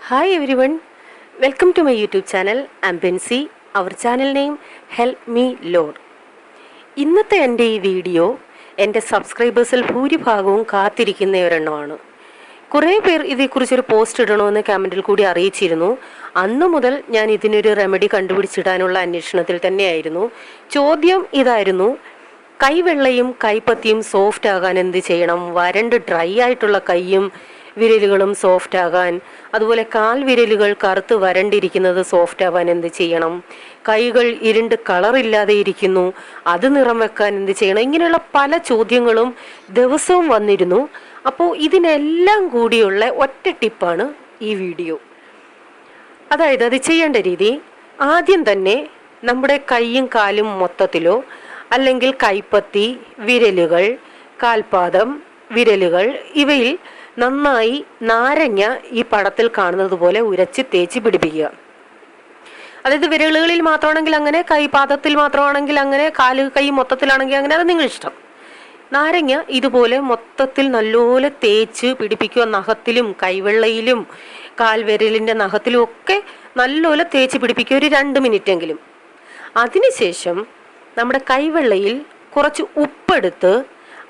Hi everyone, welcome to my YouTube channel. I'm Bensi. Our channel name Help Me Lord. ഇന്നത്തെ എൻ്റെ ഈ video എൻ്റെ സബ്സ്ക്രൈബേഴ്സിൽ ഭൂരിഭാഗവും കാത്തിരിക്കുന്നവരെണ്ണമാണ്. കുറേ പേർ ഇതേക്കുറിച്ചൊരു പോസ്റ്റ് ഇടണമെന്ന് കമൻറ്റിൽ കൂടി അറിയിച്ചിരുന്നു. അന്നു മുതൽ ഞാൻ ഇതിനൊരു റെമഡി കണ്ടുപിടിച്ചിടാനുള്ള അന്വേഷണത്തിൽ തന്നെയായിരുന്നു. ചോദ്യം ഇതായിരുന്നു: കൈവെള്ളയും കൈപ്പത്തിയും സോഫ്റ്റ് ആകാൻ എന്ത് ചെയ്യണം? വരണ്ട് ഡ്രൈ ആയിട്ടുള്ള കൈയും വിരലുകളും സോഫ്റ്റ് ആകാൻ, അതുപോലെ കാൽ വിരലുകൾ കറുത്ത് വരണ്ടിരിക്കുന്നത് സോഫ്റ്റ് ആവാൻ എന്ത് ചെയ്യണം? കൈകൾ ഇരുണ്ട് കളറില്ലാതെ ഇരിക്കുന്നു, അത് നിറം വെക്കാൻ എന്ത് ചെയ്യണം? ഇങ്ങനെയുള്ള പല ചോദ്യങ്ങളും ദിവസവും വന്നിരുന്നു. അപ്പോൾ ഇതിനെല്ലാം കൂടിയുള്ള ഒറ്റ ടിപ്പാണ് ഈ വീഡിയോ. അതായത് അത് ചെയ്യേണ്ട രീതി: ആദ്യം തന്നെ നമ്മുടെ കൈയും കാലും മൊത്തത്തിലോ അല്ലെങ്കിൽ കൈപ്പത്തി, വിരലുകൾ, കാൽപാദം, വിരലുകൾ ഇവയിൽ നന്നായി നാരങ്ങ ഈ പടത്തിൽ കാണുന്നത് പോലെ ഉരച്ച് തേച്ച് പിടിപ്പിക്കുക. അതായത് വിരലുകളിൽ മാത്രമാണെങ്കിൽ അങ്ങനെ, കൈപാദത്തിൽ മാത്രമാണെങ്കിൽ അങ്ങനെ, കൈ മൊത്തത്തിലാണെങ്കിൽ അങ്ങനെ, അത് നിങ്ങളിഷ്ടം. നാരങ്ങ ഇതുപോലെ മൊത്തത്തിൽ നല്ലപോലെ തേച്ച് പിടിപ്പിക്കുക. നഖത്തിലും കൈവെള്ളയിലും കാൽവിരലിൻ്റെ നഖത്തിലും ഒക്കെ നല്ലപോലെ തേച്ച് പിടിപ്പിക്കുക, ഒരു 2 മിനിറ്റെങ്കിലും. അതിനുശേഷം നമ്മുടെ കൈവെള്ളയിൽ കുറച്ച് ഉപ്പെടുത്ത്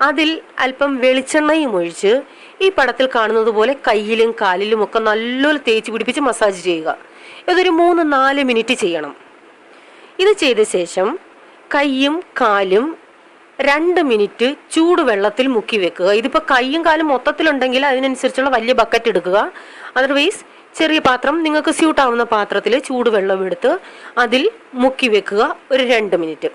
അതിൽ അല്പം വെളിച്ചെണ്ണയും ഒഴിച്ച് ഈ പടത്തിൽ കാണുന്നത് പോലെ കയ്യിലും കാലിലും ഒക്കെ നല്ലപോലെ തേച്ച് പിടിപ്പിച്ച് മസാജ് ചെയ്യുക. ഇതൊരു 3-4 മിനിറ്റ് ചെയ്യണം. ഇത് ചെയ്ത ശേഷം കൈയും കാലും 2 മിനിറ്റ് ചൂടുവെള്ളത്തിൽ മുക്കി വെക്കുക. ഇതിപ്പോൾ കൈയും കാലും മൊത്തത്തിലുണ്ടെങ്കിൽ അതിനനുസരിച്ചുള്ള വലിയ ബക്കറ്റ് എടുക്കുക. അതർവൈസ് ചെറിയ പാത്രം, നിങ്ങൾക്ക് സ്യൂട്ടാവുന്ന പാത്രത്തിൽ ചൂടുവെള്ളം എടുത്ത് അതിൽ മുക്കി വെക്കുക ഒരു 2 മിനിറ്റ്.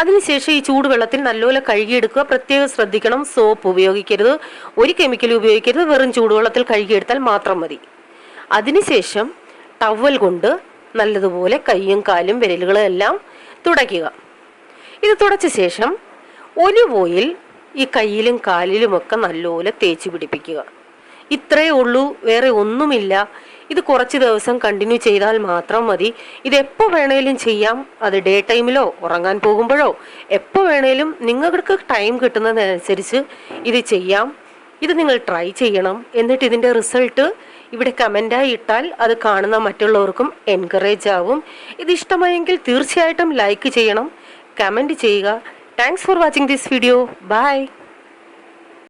അതിനുശേഷം ഈ ചൂടുവെള്ളത്തിൽ നല്ലപോലെ കഴുകിയെടുക്കുക. പ്രത്യേകം ശ്രദ്ധിക്കണം, സോപ്പ് ഉപയോഗിക്കരുത്, ഒരു കെമിക്കൽ ഉപയോഗിക്കരുത്, വെറും ചൂടുവെള്ളത്തിൽ കഴുകിയെടുത്താൽ മാത്രം മതി. അതിനുശേഷം ടവൽ കൊണ്ട് നല്ലതുപോലെ കൈയും കാലും വിരലുകളും എല്ലാം തുടയ്ക്കുക. ഇത് തുടച്ച ശേഷം ഒലിവ് ഓയിൽ ഈ കയ്യിലും കാലിലുമൊക്കെ നല്ലപോലെ തേച്ച് പിടിപ്പിക്കുക. ഇത്രയേ ഉള്ളൂ, വേറെ ഒന്നുമില്ല. ഇത് കുറച്ച് ദിവസം കണ്ടിന്യൂ ചെയ്താൽ മാത്രം മതി. ഇത് എപ്പോൾ വേണേലും ചെയ്യാം. അത് ഡേ ടൈമിലോ ഉറങ്ങാൻ പോകുമ്പോഴോ എപ്പോൾ വേണേലും നിങ്ങൾക്ക് ടൈം കിട്ടുന്നതനുസരിച്ച് ഇത് ചെയ്യാം. ഇത് നിങ്ങൾ ട്രൈ ചെയ്യണം. എന്നിട്ട് ഇതിൻ്റെ റിസൾട്ട് ഇവിടെ കമൻ്റായി ഇട്ടാൽ അത് കാണുന്ന മറ്റുള്ളവർക്കും എൻകറേജ് ആവും. ഇത് ഇഷ്ടമായെങ്കിൽ തീർച്ചയായിട്ടും ലൈക്ക് ചെയ്യണം, കമൻറ്റ് ചെയ്യുക. Thanks for watching this video. By.